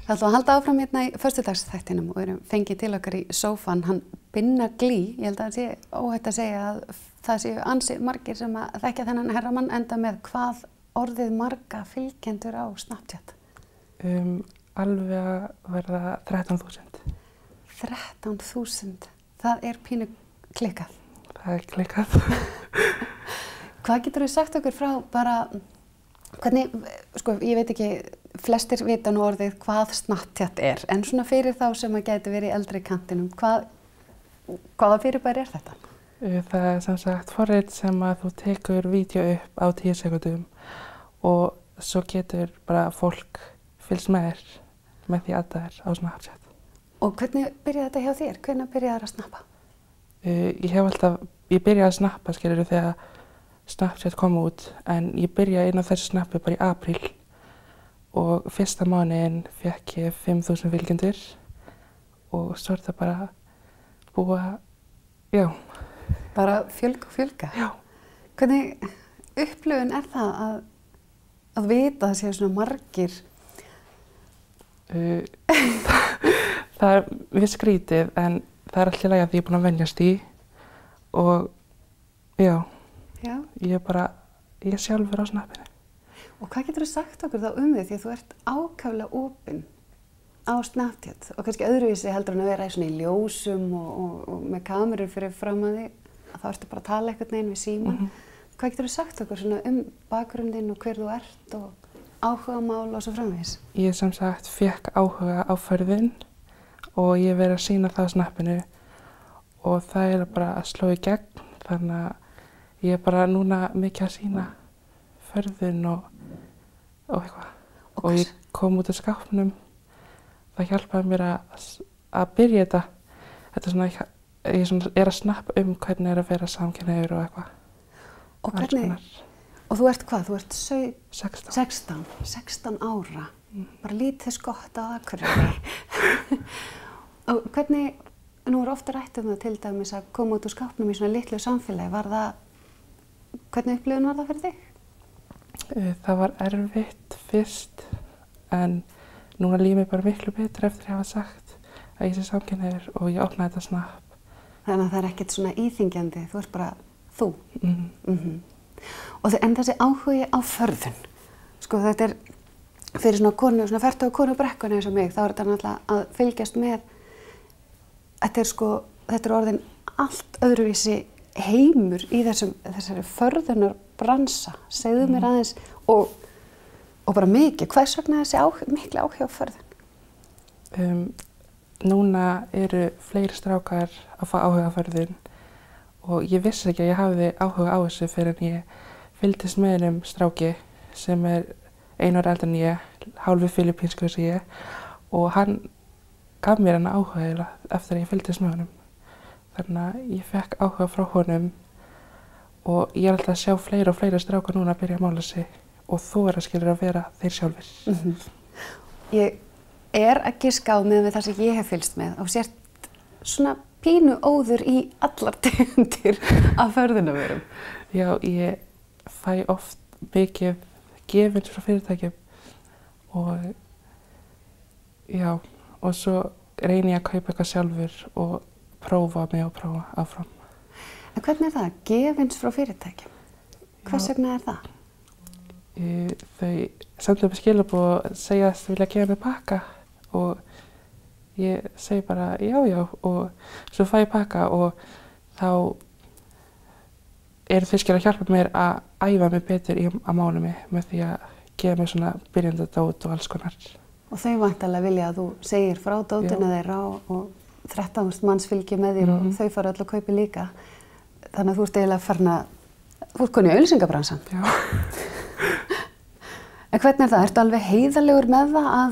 Það ætlum að halda áfram hérna í föstudagsþættinum og erum fengið til okkar í sófan hann Binna Glí. Ég held að það sé óhætt að segja að það séu ansi margir sem að þekkja þennan herramann, enda með hvað orðið marga fylgjendur á Snapchat? Alveg að verða 13.000. 13.000. Það er pínu klikkað. Það er klikkað. Hvað getur þú sagt okkur frá bara, hvernig, sko, ég veit ekki, flestir vita nú orðið hvað Snapchat er, en svona fyrir þá sem að gæti verið í eldri kantinum, hvaða fyrirbæri er þetta? Það er sem sagt forrit sem að þú tekur vídeo upp á 10 sekúndum og svo getur bara fólk fylgst með þér með því að það er á Snapchat. Og hvernig byrjaði þetta hjá þér? Hvernig byrjaði það að snappa? Ég byrjaði að snappa skilurðu þegar Snapchat kom út, en ég byrjaði inn á þessu snappi bara í apríl og fyrsta mánuðinn fékk ég 5.000 fylgjendur og svo er það bara búa, já. Bara fjölga? Já. Hvernig upplifun er það að vita að það séu svona margir? Það er við skrítið, en það er alltaf í lagi að því ég er búin að venjast í og já. Ég er sjálfur á snappinu. Og hvað getur þú sagt okkur þá því að þú ert ákaflega opinn á Snapchat og kannski öðruvísi heldur en að vera í ljósum og með kamerur fyrir fram að því, að þá ertu bara að tala einhvern veginn við símann. Hvað getur þú sagt okkur bakgrunninn og hver þú ert og áhugamál og svo framvegis? Ég sem sagt fékk áhuga á förðun og ég verið að sýna það á snappinu og það er bara að sló í gegn, þannig að ég er bara núna mikið að sýna förðun og eitthvað. Og ég kom út af skápnum. Það hjálpaði mér að byrja þetta. Ég er að snappa hvernig er að vera samkynhneigður og eitthvað. Og hvernig? Og þú ert hvað? Þú ert 16. 16 ára. Bara lítið skott á Akureyri. Og hvernig, nú er ofta rætt það til dæmis að koma út úr skápnum í svona litlu samfélagi. Hvernig upplifun var það fyrir þig? Það var erfitt fyrst, en núna líður mér bara miklu betur eftir að hafa sagt að ég sé samkynhneigður og ég opnaði þetta snapp. Þannig að það er ekkert svona íþyngjandi, þú ert bara þú. En þessi áhugi á förðun, sko þetta er fyrir svona konu, svona fertuga konu brekkuna eins og mig, þá er þetta náttúrulega að fylgjast með, þetta er orðin allt öðruvísi heimur í þessari förðunar bransa. Segðu mér aðeins og bara mikið, hvers vegna þessi miklu áhuga á förðun? Núna eru fleiri strákar að fá áhuga á förðun og ég vissi ekki að ég hafði áhuga á þessu fyrir en ég fylgdist með einum stráki sem er 1 ára eldri en ég, hálfu filippínskur sem ég, og hann gaf mér hennar áhuga eftir að ég fylgdist með honum. Þannig að ég fekk áhuga frá honum og ég er alltaf að sjá fleiri og fleiri strákar núna að byrja að mála sig og þora skilur að vera þeir sjálfir. Ég er að giska á með það sem ég hef fylgst með og sért svona pínu óður í allar tegundir af förðunarvörum. Já, ég fæ oft mikið gefins frá fyrirtækjum og já, og svo reyni ég að kaupa eitthvað sjálfur og prófa mig og prófa áfram. En hvernig er það? Gefins frá fyrirtækjum? Hvers vegna er það? Þau sendu upp skilaboð og segja að þau vilja gefa mér pakka og ég segi bara já og svo fæ ég pakka og þá eru þau að hjálpa mér að æfa mig betur í að mála mig með því að gefa mér svona byrjandadót og alls konar. Og þau væntanlega vilja að þú segir frá dótinu þeirra og 13.000 manns fylgja með þér og þau fara öll að kaupa líka. Þannig að þú ert eiginlega farin þú ert komin í auglýsingabransan. Já. En hvernig er það? Ertu alveg heiðarlegur með það að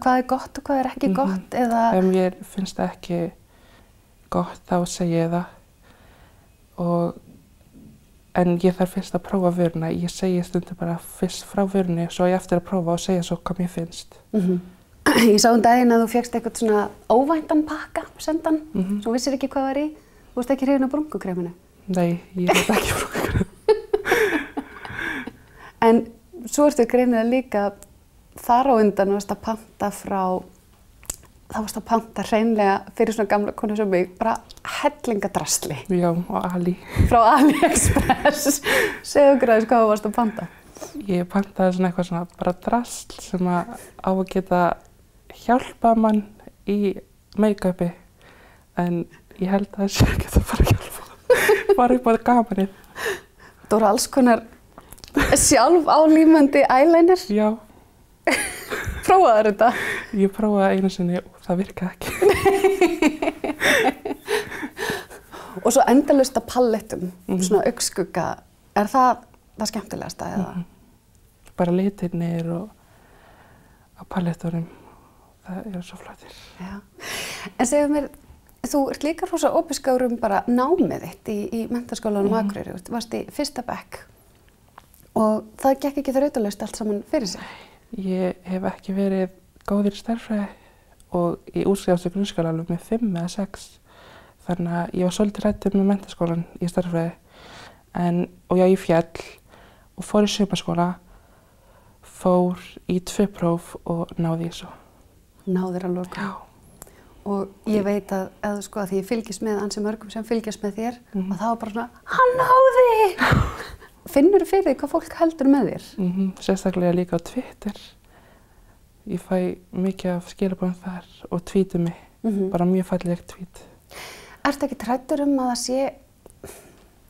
hvað er gott og hvað er ekki gott? Eða... Ef mér finnst það ekki gott þá segi ég það. En ég þarf fyrst að prófa vöruna. Ég segi stundum bara fyrst frá vörunni svo ég eftir að prófa og segja svo hvað mér finnst. Ég sá daginn að þú fékkst eitthvað svona óvæntan pakka sendan, svo vissir ekki hvað var í. Þú varst ekki hrifin af brúnkukreminu? Nei, ég veit ekki brúnkukreminu. En svo ertu greinilega líka þar á undan varst að panta þá varst að panta hreinlega fyrir svona gamla konu sem mig, bara hellingadrasli. Já, og Ali. Frá AliExpress. Segðu okkur aðeins hvað þú varst að panta. Ég pantaði svona eitthvað svona bara drasl sem á að geta hjálpað mann í make-upi, en ég held að þessi ekki að bara hjálpa, bara upp á gamanið. Það voru alls konar sjálf álímandi eyeliner. Já. Prófaðir þetta? Ég prófaði einu sinni og það virkaði ekki. Og svo endalaust af palettum, svona augnskugga, er það skemmtilegasta eða? Bara litirnir og á palettunum, það eru svo flottir. Já. En segðu mér, þú ert líka rosa opinskáður bara námið þitt í menntaskólanum á Akureyri. Þú varst í fyrsta bekk og það gekk ekki þrautalaust allt saman fyrir sig. Ég hef ekki verið góður í stærðfræði og í útskrifastu grunnskólanum með 5 eða 6. Þannig að ég var svolítið hræddur með menntaskólan í stærðfræði. Og ég fjall og fór í sumarskóla, fór í 2 próf og náði ég svo. Náðir að lokum? Já. Og ég veit að sko að því ég fylgist með ansi mörgum sem fylgjast með þér og það var bara svona, hann náði! Finnurðu fyrir því hvað fólk heldur með þér? Sérstaklega líka á Twitter. Ég fæ mikið af skilaboðum þar og tweetu mig, bara mjög fallegt tweet. Ertu ekki hræddur að það sé,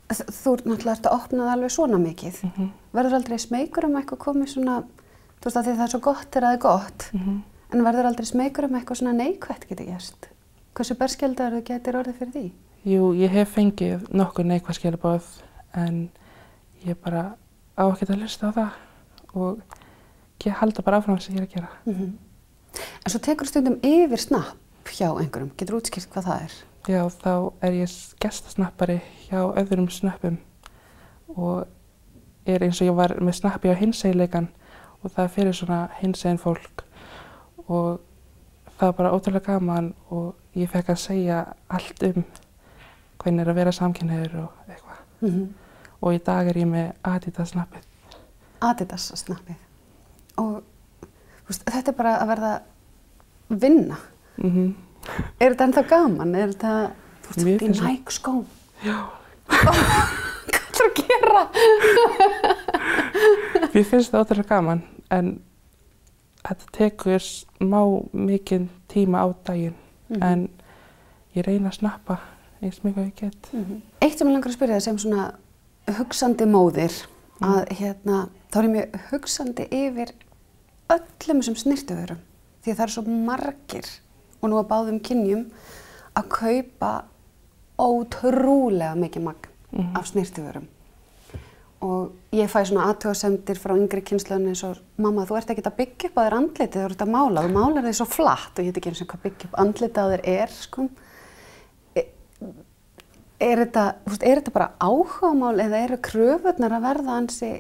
þú náttúrulega ert að opna það alveg svona mikið. Verður aldrei smeykur eitthvað komið svona, þú veist að því það er svo gott þegar það er gott, en verður aldrei smeykur eitthvað svona neikvætt geti gerst? Hversu berskjaldaður þú getur orðið fyrir því? Jú, ég hef fengið nokkur neikvætt skilaboð, en ég bara á ekkert að hlusta á það og ég halda bara áfram sem ég er að gera. En svo tekur stundum yfir snapp hjá einhverjum, getur útskýrt hvað það er? Já, þá er ég gestasnappari hjá öðrum snöppum og er eins og ég var með snappi á hinseginleikan og það fyrir svona hinsegin fólk og það var bara ótrúlega gaman og ég fekk að segja allt hvernig er að vera samkynhneigður og eitthvað. Og í dag er ég með Adidas snappið. Adidas snappið. Og þetta er bara að verða vinna. Er þetta ennþá gaman? Er þetta, þú veist, í Nike skóm? Já. Hvað ætlarðu að gera? Mér finnst það ótrúlega gaman, en þetta tekur smá mikinn tíma á daginn, en ég reyna að snappa eins mikið og ég get. Eitt sem ég langar að spyrja það sem svona hugsandi móðir, að þá er ég mjög hugsandi yfir öllum þessum snyrtivörum, því að það eru svo margir og nú að báðum kynjum að kaupa ótrúlega mikið magn af snyrtivörum. Og ég fæ svona athugasemdir frá yngri kynslóðinni eins og mamma, þú ert ekkert að byggja upp á þér andlitið, þú ert að mála, þú málar þig svo flatt og ég veit ekki eins og hvað byggja upp andlitið á þér er, sko. Er þetta bara áhugamál eða eru kröfurnar að verða ansi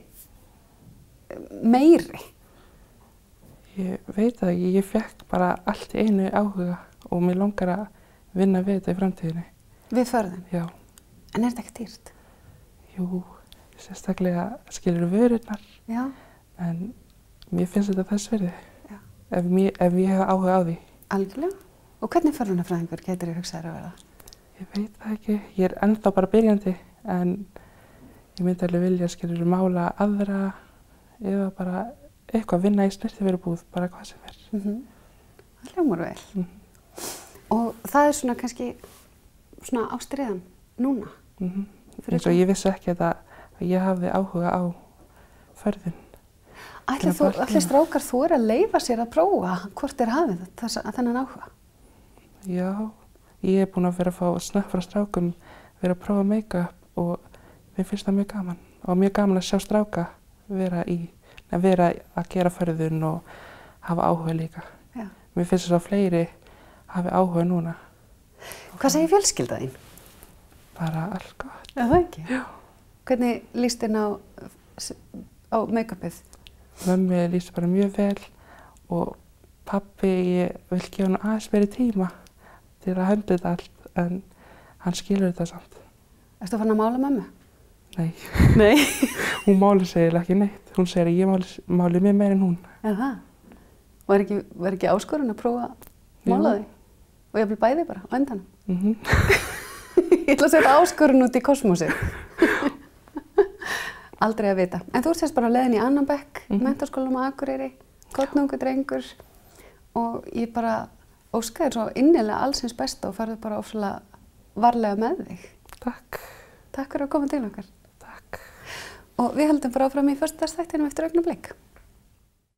meiri? Ég veit það ekki, ég fekk bara allt í einu áhuga og mér langar að vinna við þetta í framtíðinni. Við förðum? Já. En er þetta ekki dýrt? Jú, sérstaklega skilur vörurnar. Já. En mér finnst þetta þess virði. Já. Ef ég hef áhuga á því. Algjörlega. Og hvernig förðunarfræðingur getur þér hugsaðir að verða? Ég veit það ekki. Ég er ennþá bara byrjandi, en ég myndi alveg vilja skilur mála aðra eða bara eitthvað vinna í snyrtivörubúð, bara hvað sem er. Það hljómar vel. Og það er svona kannski svona ástríðan núna? Eins og ég vissi ekki að ég hafði áhuga á förðun. Allir strákar þú að leyfa sér að prófa hvort þeir hafið þennan áhuga? Já, ég er búin að vera að fá snöpp frá strákum, vera að prófa make-up og mér finnst það mjög gaman. Og mjög gaman að sjá stráka vera að gera förðun og hafa áhuga líka. Já. Mér finnst þess að fleiri hafi áhuga núna. Hvað segir fjölskylda þín? Bara allt gott. Er það ekki? Já. Hvernig líst þín á make-upið? Mömmu líst bara mjög vel og pabbi, ég vil gefa hann aðeins meiri tíma til að höndla þetta allt, en hann skilur þetta samt. Ertu farin að mála mömmu? Nei. Nei? Hún máli segir ekki neitt. Hún segir að ég máli mér meira en hún. Er það? Var ekki áskorun að prófa að mála þig? Og ég vil bæði bara á endanum. Ég ætla að setja áskorun út í kosmosið. Aldrei að vita. En þú ert sérst bara á leiðin í annan bekk, menntaskólanum á Akureyri, kornungur drengur og ég bara óska þér svo innilega allsins besta og farðu bara ofsalega varlega með þig. Takk. Takk fyrir að koma til okkar. Takk. Og við höldum bara áfram í föstudagsþættinum eftir augnablik.